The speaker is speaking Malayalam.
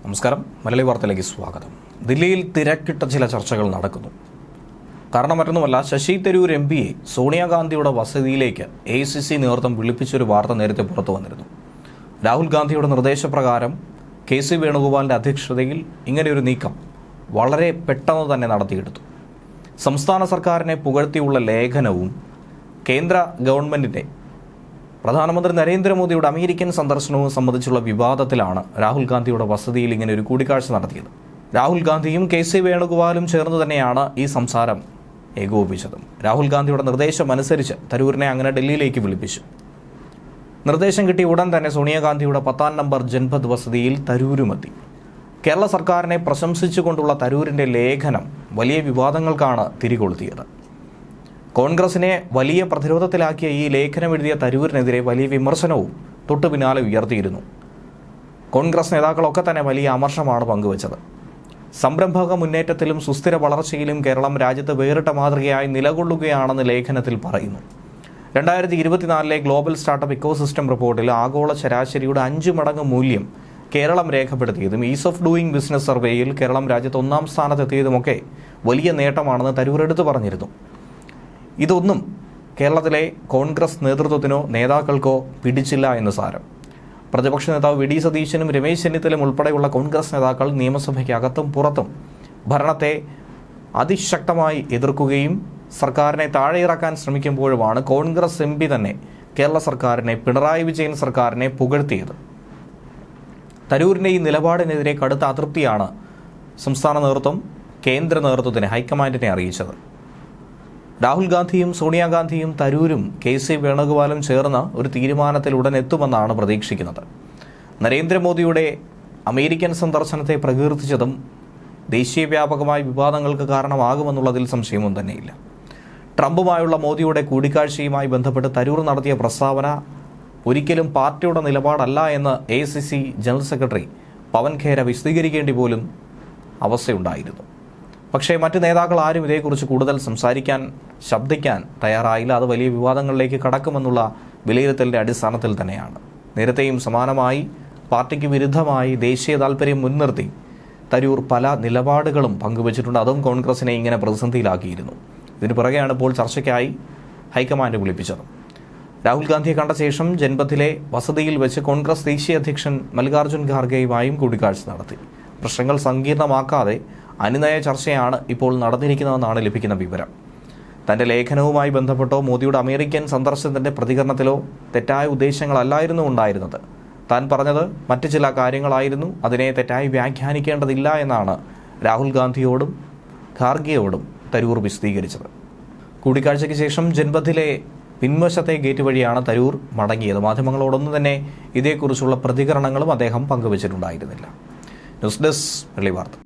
നമസ്കാരം. മലയാളി വാർത്തയിലേക്ക് സ്വാഗതം. ദില്ലിയിൽ തിരക്കിട്ട ചില ചർച്ചകൾ നടക്കുന്നു. കാരണം മറ്റൊന്നുമല്ല, ശശി തരൂർ എംപിയെ സോണിയാഗാന്ധിയുടെ വസതിയിലേക്ക് AICC നേതൃത്വം വിളിപ്പിച്ചൊരു വാർത്ത നേരത്തെ പുറത്തു വന്നിരുന്നു. രാഹുൽ ഗാന്ധിയുടെ നിർദ്ദേശപ്രകാരം KC വേണുഗോപാലിൻ്റെ അധ്യക്ഷതയിൽ ഇങ്ങനെയൊരു നീക്കം വളരെ പെട്ടെന്ന് തന്നെ നടത്തിയെടുത്തു. സംസ്ഥാന സർക്കാരിനെ പുകഴ്ത്തിയുള്ള ലേഖനവും കേന്ദ്ര ഗവൺമെൻറ്റിൻ്റെ പ്രധാനമന്ത്രി നരേന്ദ്രമോദിയുടെ അമേരിക്കൻ സന്ദർശനവും സംബന്ധിച്ചുള്ള വിവാദത്തിലാണ് രാഹുൽ ഗാന്ധിയുടെ വസതിയിൽ ഇങ്ങനെ ഒരു കൂടിക്കാഴ്ച നടത്തിയത്. രാഹുൽ ഗാന്ധിയും KC വേണുഗോപാലും ചേർന്ന് തന്നെയാണ് ഈ സംസാരം ഏകോപിപ്പിച്ചതും. രാഹുൽ ഗാന്ധിയുടെ നിർദ്ദേശം അനുസരിച്ച് തരൂരിനെ അങ്ങനെ ഡൽഹിയിലേക്ക് വിളിപ്പിച്ചു. നിർദ്ദേശം കിട്ടിയ ഉടൻ തന്നെ സോണിയാഗാന്ധിയുടെ 10-ാം നമ്പർ ജൻപദ് വസതിയിൽ തരൂരുമെത്തി. കേരള സർക്കാരിനെ പ്രശംസിച്ചുകൊണ്ടുള്ള തരൂരിൻ്റെ ലേഖനം വലിയ വിവാദങ്ങൾക്കാണ് തിരികൊളുത്തിയത്. കോൺഗ്രസിനെ വലിയ പ്രതിരോധത്തിലാക്കിയ ഈ ലേഖനം എഴുതിയ തരൂരിനെതിരെ വലിയ വിമർശനവും തൊട്ടു പിന്നാലെ ഉയർത്തിയിരുന്നു. കോൺഗ്രസ് നേതാക്കളൊക്കെ തന്നെ വലിയ അമർഷമാണ് പങ്കുവച്ചത്. സംരംഭക മുന്നേറ്റത്തിലും സുസ്ഥിര വളർച്ചയിലും കേരളം രാജ്യത്ത് വേറിട്ട മാതൃകയായി നിലകൊള്ളുകയാണെന്ന് ലേഖനത്തിൽ പറയുന്നു. 2024 ഗ്ലോബൽ സ്റ്റാർട്ടപ്പ് ഇക്കോസിസ്റ്റം റിപ്പോർട്ടിൽ ആഗോള ശരാശരിയുടെ 5 മടങ്ങ് മൂല്യം കേരളം രേഖപ്പെടുത്തിയതും ഈസ് ഓഫ് ഡൂയിങ് ബിസിനസ് സർവേയിൽ കേരളം രാജ്യത്ത് 1-ാം സ്ഥാനത്തെത്തിയതുമൊക്കെ വലിയ നേട്ടമാണെന്ന് തരൂർ എടുത്തു പറഞ്ഞിരുന്നു. ഇതൊന്നും കേരളത്തിലെ കോൺഗ്രസ് നേതൃത്വത്തിനോ നേതാക്കൾക്കോ പിടിച്ചില്ല എന്ന് സാരം. പ്രതിപക്ഷ നേതാവ് വി ഡി സതീശനും രമേശ് ചെന്നിത്തലയും ഉൾപ്പെടെയുള്ള കോൺഗ്രസ് നേതാക്കൾ നിയമസഭയ്ക്ക് അകത്തും പുറത്തും ഭരണത്തെ അതിശക്തമായി എതിർക്കുകയും സർക്കാരിനെ താഴെയിറക്കാൻ ശ്രമിക്കുമ്പോഴുമാണ് കോൺഗ്രസ് MP തന്നെ കേരള സർക്കാരിനെ, പിണറായി വിജയൻ സർക്കാരിനെ പുകഴ്ത്തിയത്. തരൂരിൻ്റെ ഈ നിലപാടിനെതിരെ കടുത്ത അതൃപ്തിയാണ് സംസ്ഥാന നേതൃത്വം കേന്ദ്ര നേതൃത്വത്തിന്, ഹൈക്കമാൻഡിനെ അറിയിച്ചത്. രാഹുൽ ഗാന്ധിയും സോണിയാഗാന്ധിയും തരൂരും KC വേണുഗോപാലും ചേർന്ന് ഒരു തീരുമാനത്തിൽ ഉടൻ എത്തുമെന്നാണ് പ്രതീക്ഷിക്കുന്നത്. നരേന്ദ്രമോദിയുടെ അമേരിക്കൻ സന്ദർശനത്തെ പ്രകീർത്തിച്ചതും ദേശീയവ്യാപകമായ വിവാദങ്ങൾക്ക് കാരണമാകുമെന്നുള്ളതിൽ സംശയമൊന്നും തന്നെയില്ല. ട്രംപുമായുള്ള മോദിയുടെ കൂടിക്കാഴ്ചയുമായി ബന്ധപ്പെട്ട് തരൂർ നടത്തിയ പ്രസ്താവന ഒരിക്കലും പാർട്ടിയുടെ നിലപാടല്ല എന്ന് AICC ജനറൽ സെക്രട്ടറി പവൻ ഖേര വിശദീകരിക്കേണ്ടി പോലും അവസ്ഥയുണ്ടായിരുന്നു. പക്ഷേ മറ്റ് നേതാക്കൾ ആരും ഇതേക്കുറിച്ച് കൂടുതൽ ശബ്ദിക്കാൻ തയ്യാറായില്ല. അത് വലിയ വിവാദങ്ങളിലേക്ക് കടക്കുമെന്നുള്ള വിലയിരുത്തലിൻ്റെ അടിസ്ഥാനത്തിൽ തന്നെയാണ്. നേരത്തെയും സമാനമായി പാർട്ടിക്ക് വിരുദ്ധമായി ദേശീയ താൽപ്പര്യം മുൻനിർത്തി തരൂർ പല നിലപാടുകളും പങ്കുവച്ചിട്ടുണ്ട്. അതും കോൺഗ്രസിനെ ഇങ്ങനെ പ്രതിസന്ധിയിലാക്കിയിരുന്നു. ഇതിനു പുറകെയാണ് ഇപ്പോൾ ചർച്ചയ്ക്കായി ഹൈക്കമാൻഡ് വിളിപ്പിച്ചത്. രാഹുൽ ഗാന്ധിയെ കണ്ട ശേഷം ജൻപഥിലെ വസതിയിൽ വെച്ച് കോൺഗ്രസ് ദേശീയ അധ്യക്ഷൻ മല്ലികാർജ്ജുൻ ഖാർഗെയുമായും കൂടിക്കാഴ്ച നടത്തി. പ്രശ്നങ്ങൾ സങ്കീർണമാക്കാതെ അനുനയ ചർച്ചയാണ് ഇപ്പോൾ നടന്നിരിക്കുന്നതെന്നാണ് ലഭിക്കുന്ന വിവരം. തൻ്റെ ലേഖനവുമായി ബന്ധപ്പെട്ടോ മോദിയുടെ അമേരിക്കൻ സന്ദർശനത്തിൻ്റെ പ്രതികരണത്തിലോ തെറ്റായ ഉദ്ദേശങ്ങളല്ലായിരുന്നു ഉണ്ടായിരുന്നത്. താൻ പറഞ്ഞത് മറ്റ് ചില കാര്യങ്ങളായിരുന്നു. അതിനെ തെറ്റായി വ്യാഖ്യാനിക്കേണ്ടതില്ല എന്നാണ് രാഹുൽ ഗാന്ധിയോടും ഖാർഗെയോടും തരൂർ വിശദീകരിച്ചത്. കൂടിക്കാഴ്ചയ്ക്ക് ശേഷം ജൻപഥിലെ പിൻവശത്തെ ഗേറ്റ് വഴിയാണ് തരൂർ മടങ്ങിയത്. മാധ്യമങ്ങളോടൊന്നും തന്നെ ഇതേക്കുറിച്ചുള്ള പ്രതികരണങ്ങളും അദ്ദേഹം പങ്കുവച്ചിട്ടുണ്ടായിരുന്നില്ല. ന്യൂസ് ഡെസ്ക് മലയാളി വാർത്ത.